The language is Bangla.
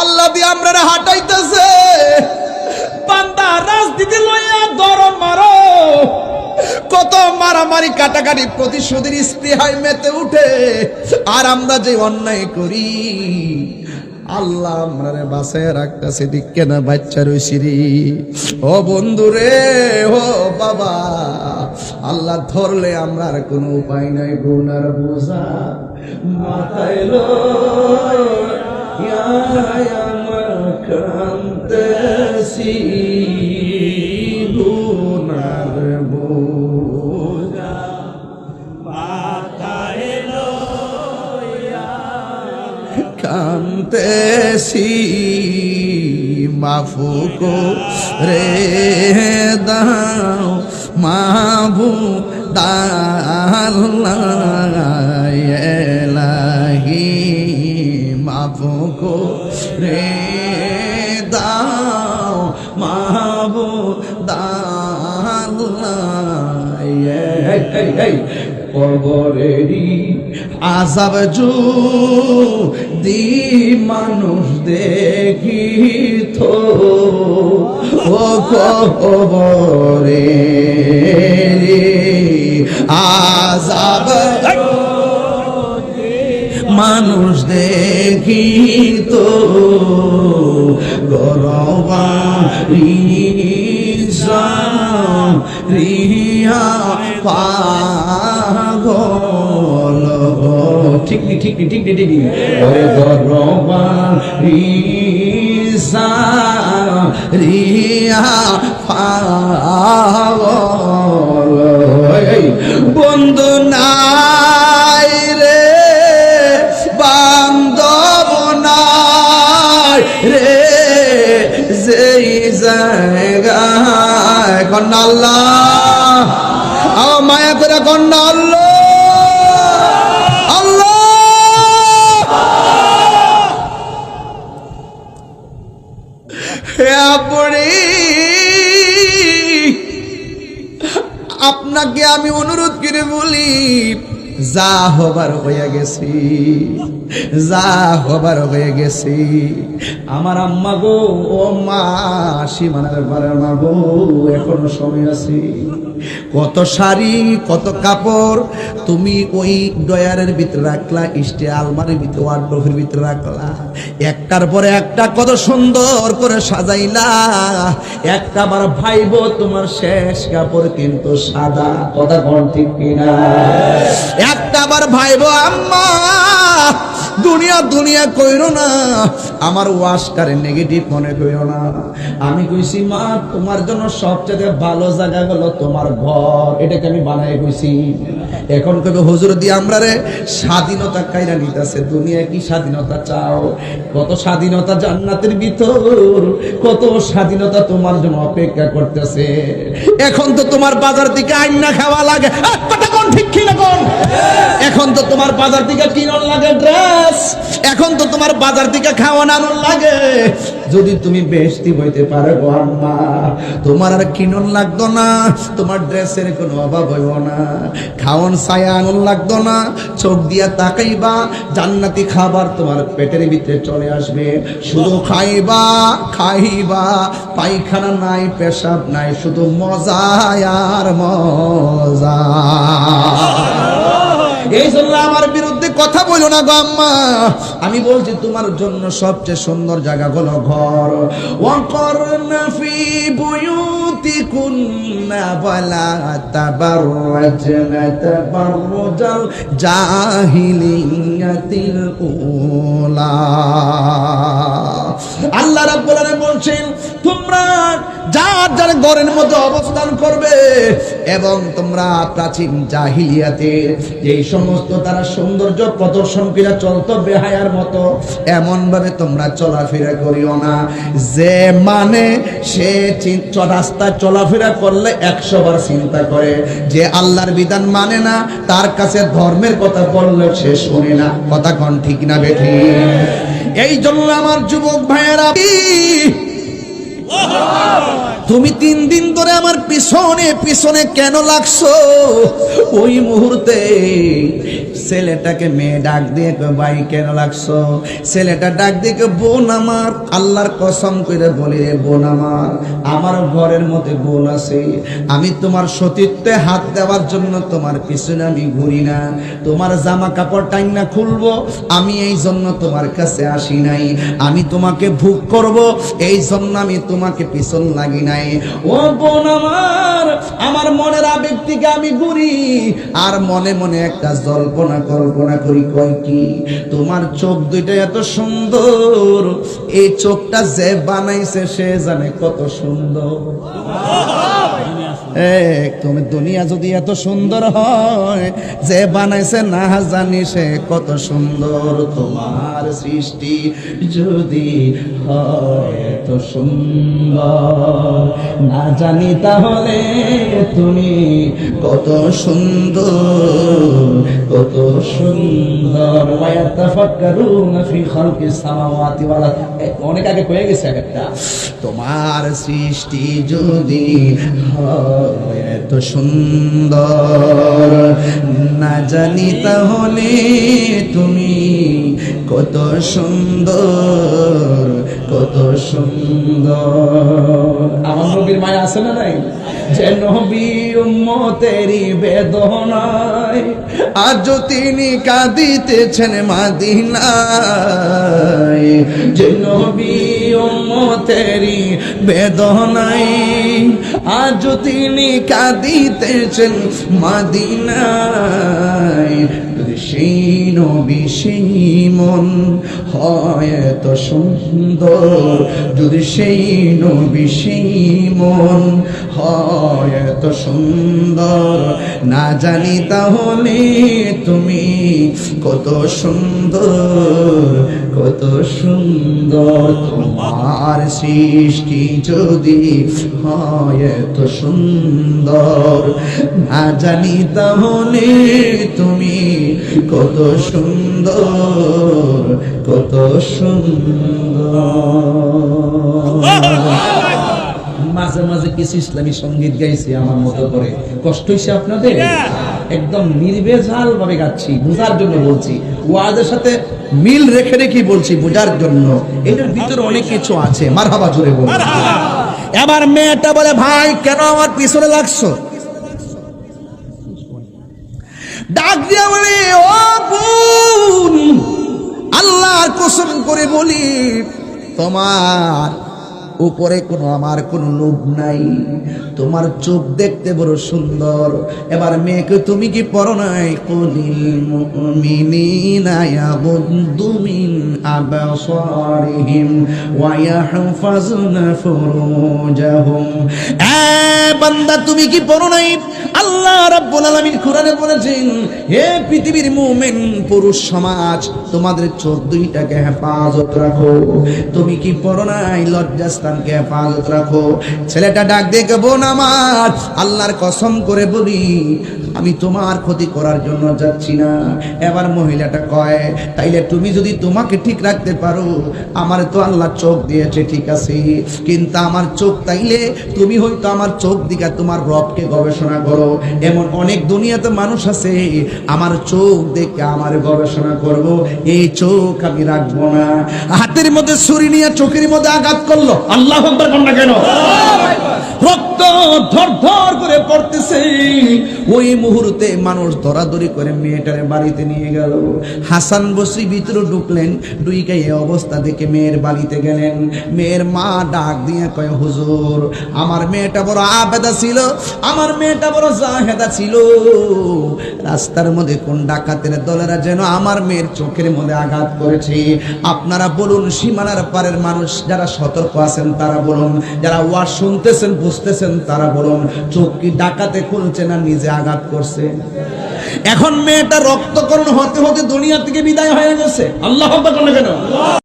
আল্লাহ দিয়ে আমরা হাঁটাইতেছে। বান্দা রাজনীতি লইয়া গরম মারো, কত মারামারি কাটাকাটি প্রতিশোধের স্পৃহায় মেতে উঠে, আর আমরা যে অন্যায় করি আল্লাহ আমরা বাসায় রাখতেছে ঠিক কেনা বাচ্চা রইছি রে। ও বন্ধু রে, ও বাবা, আল্লাহ ধরলে আমরা আর কোনো উপায় নাই, গুনার বোঝা মাথায় লইয়া আমার কাঁদতেছি, গুনার বোঝা মাথায় লইয়া কাঁদতেছি, মাফ করে দাও মাহবুব আল্লাহ এলাহি, মাফ করে দাও মাহবুব আল্লাহ। কবরেরই আযাব যদি মানুষ দেখিত, ও কবরেরই আযাব মানুষ দেখিত, গরবারি রিয়া পাগল, ঠিক নি ঠিক নি ঠিক নি ঠিক নি, ওরে গরবারি রিয়া পাগল, বন্ধু নাই রে, বান্ধব নাই রে, যেই জায়গায় কন্যা আল্লাহ, মায়া করে কন্যা আল্লাহ আল্লাহ। হে আপনি, আপনাকে আমি অনুরোধ করে বলি, যা হবার হয়ে গেছি, যা হবার হয়ে গেছি। আমার আম্মা গো, ও মা, সীমানার পাড়ার মা গো, এখনো সময় আছে। কত শাড়ি, কত কাপড় তুমি ওই ডয়ারের ভিতরে রাখলা, ইস্টে আলমারির ভিতরে, ওয়ার্ডরোবের ভিতরে রাখলা, একটার পরে একটা কত সুন্দর করে সাজাইলা। একটা বার ভাইবো তোমার শেষ কাপড় কিন্তু সাদা, কথা কোন ঠিক কিনা? একটা বার ভাইবো আম্মা দুনিয়া দুনিয়া কইরো না, আমার ওয়াশটারে নেগেটিভ মনে কইরো না। আমি কইছি মা, তোমার জন্য সবচেয়ে ভালো জায়গা হলো তোমার ঘর, এটাকে আমি বানাই কইছি। এখন কবে হুজুর দিয়ে আমরা রে স্বাধীনতা কাইরা নিতেছে, দুনিয়া কি স্বাধীনতা চাও? কত স্বাধীনতা জান্নাতের ভিতর, কত স্বাধীনতা তোমার জন্য অপেক্ষা করতেছে। এখন তো তোমার বাজার থেকে আইনা খাওয়া লাগে, কথা কোন ঠিক কিনা কোন? এখন তো তোমার বাজার থেকে কিনন লাগে ড্রেস, এখন তো তোমার বাজার থেকে খাওয়ানো লাগে। যদি তুমি বেহেশতি হইতে পারো গো আম্মা, তোমার আর কিনন লাগতো না, তোমার ড্রেসের কোনো অভাব হইব না, খাওয়ান ছায়া আনন লাগতো না, চোখ দিয়া তাকাইবা, জান্নাতি খাবার তোমার পেটের ভিতরে চলে আসবে। শুধু খাইবা খাইবা, পায়খানা নাই, পেশাব নাই, শুধু মজা আর মজা। এই জন্য আমার বিরুদ্ধে কথা বলো না গো আম্মা, আমি বলছি তোমার জন্য সবচেয়ে সুন্দর জায়গা হলো ঘর। ওয়াকরনা ফি বুয়ুতিকুন্না ওয়ালা তাবাররাজনা তাবাররুজাল জাহিলিয়াতিল উলা। আল্লাহ রাব্বুল আলামিন বলছেন, তোমরা যার যার ঘরের মধ্যে অবস্থান করবে এবং তোমরা প্রাচীন জাহিলিয়াতের এই সমস্ত তারা সৌন্দর্য প্রদর্শন করে চলতো বেহায়ার মতো, এমন ভাবে তোমরা চলাফেরা করিও না যে মানে সে রাস্তায় চলাফেরা করলে 100 বার চিন্তা করে, যে আল্লাহর বিধান মানে না, তার কাছে ধর্মের কথা বললে সে শোনে না। কথা কোন ঠিক না বেঠি? এই জন্য আমার যুবক ভাইয়েরা, তুমি 3 দিন ধরে আমার পিছনে পিছনে কেন লাগছো? ওই মুহূর্তে ছেলেটাকে মেয়ে ডাক দিয়ে কয় ভাই কেন লাগছো? ছেলেটা ডাক দিয়ে কয় বোন আমার, আল্লাহর কসম করে বলি রে বোন আমার ঘরের মধ্যে বোন আছে, আমি তোমার সতীত্বে হাত দেওয়ার জন্য তোমার পিছনে আমি ঘুরি না, তোমার জামা কাপড় টাইনা খুলবো আমি এই জন্য তোমার কাছে আসি নাই, আমি তোমাকে ভোগ করব এই জন্য আমি তোমাকে পিছন লাগি নাই। ও বোন আমার মনের আবেগ থেকে আমি ঘুরি আর মনে মনে একটা কল্পনা করি, কয় কি তোমার চোখ দুইটা এত সুন্দর, এই চোখটা যে বানাইছে সে জানে কত সুন্দর। তুমি দুনিয়া যদি এত সুন্দর হয়, যে বানাইছে না জানি সে কত সুন্দর। তোমার সৃষ্টি যদি হয় এত সুন্দর, না জানি তাহলে তুমি কত সুন্দর, কত সুন্দর। ওয়ায়াতাফাক্কারুনা ফি খালকিস সামাওয়াতি ওয়াল আরদ, অনেক আগে হয়ে গেছে একটা। তোমার সৃষ্টি যদি হয় এত সুন্দর, না জানি তাহলে তুমি কত সুন্দর, কত সুন্দর। আমার নবীর মায়া আছে না নাই? যে নবী উম্মতেরই বেদনায় আজ তিনি কাঁদিতেছেন মদিনায়, যে নবী উম্মতেরই বেদনায় আজ তিনি কাঁদিতেছেন মদিনায়। সেই নবী সেই মন হয় এত সুন্দর, যদি সেই নবী সেই মন হয় এত সুন্দর, না জানি তাহলে তুমি কত সুন্দর, কত সুন্দর। তোমার সৃষ্টি যদি হয় এত সুন্দর, না জানি তাহলে তুমি কত সুন্দর, কত সুন্দর। মাঝে মাঝে কিছু ইসলামী সঙ্গীত গাইছি আমার মতো করে, কষ্ট হয়েছে আপনাদের? একদম নির্ভেজাল ভাবে গাচ্ছি, বোঝার জন্য বলছি, ওয়াজের সাথে মিল রেখে রেখে বলছি বোঝার জন্য। এটার ভিতরে অনেক কিছু আছে। মারহাবা জোরে বলুন। এবার মেয়েটা বলে ভাই কেন আমার পিছনে লাগছো? ডাক দিয়া বলে ও বোন, আল্লাহর কসম করে বলি তোমার উপরে আমার কোনো লোভ নাই, তোমার চোখ দেখতে বড় সুন্দর। এবার মেয়েকে তুমি কি পড়ো নাই? কুলিল মুমিনিনা ইয়াগুদ্দু মিন আবসারিহিম ওয়া ইয়াহফাজুনা ফুরুজাহুম। বান্দা তুমি কি পড়ো নাই? আল্লাহ রাব্বুল আলামিন কোরআনে বলেছেন, হে পৃথিবীর মুমিন পুরুষ সমাজ, তোমাদের চোখ দুইটাকে হেফাজত রাখো। তুমি কি পড়ো নাই? লজ্জাস্থানকে হেফাজত রাখো। ছেলেটা ডাক দিয়ে বোন আমার, আল্লাহর কসম করে বলি আমি তোমার ক্ষতি করার জন্য যাচ্ছি না। এবার মহিলাটা কয় তাইলে তুমি যদি তোমাকে ঠিক রাখতে পারো, আমার তো আল্লাহ চোখ দিয়েছে ঠিক আছে, কিন্তু আমার চোখ তাইলে তুমি হয়তো আমার চোখ দিকে তোমার রবকে গবেষণা করো। এমন অনেক দুনিয়াতে মানুষ আছে আমার চোখ দেখে আমার গবেষণা করব, এই চোখ আমি রাখবো না। হাতের মধ্যে ছুরি নিয়ে চোখের মধ্যে আঘাত করলো। আল্লাহু আকবার কোন না কেন? রক্ত ধর ধর করে পড়তেছে। ওই মুহূর্তে মানুষ দরাদরি করে মেয়েটারে বাড়িতে নিয়ে গেল। হাসান বসরি ভিতরে ঢুকলেন, ঢুকে এই অবস্থা দেখে মেয়ের বাড়িতে গেলেন। মেয়ের মা ডাক দিয়ে কয় হুজুর আমার মেয়েটা বড় আবেদা ছিল, আমার মেয়েটা বড় জাহেদা ছিল, রাস্তার মধ্যে কোন ডাকাতের দলেরা যেন আমার মেয়ের চোখের মধ্যে আঘাত করেছে। আপনারা বলুন, সীমানার পারের মানুষ যারা সতর্ক আছেন তারা বলুন, যারা ওয়াজ শুনতেছেন বুঝতেছেন তারা বলুন, চোখ কি ডাকাতে খুলছে না নিজে আঘাত করছে? এখন মেয়েটা রক্তকরণ হতে হতে দুনিয়া থেকে বিদায় হয়ে গেছে। আল্লাহু আকবার কেন?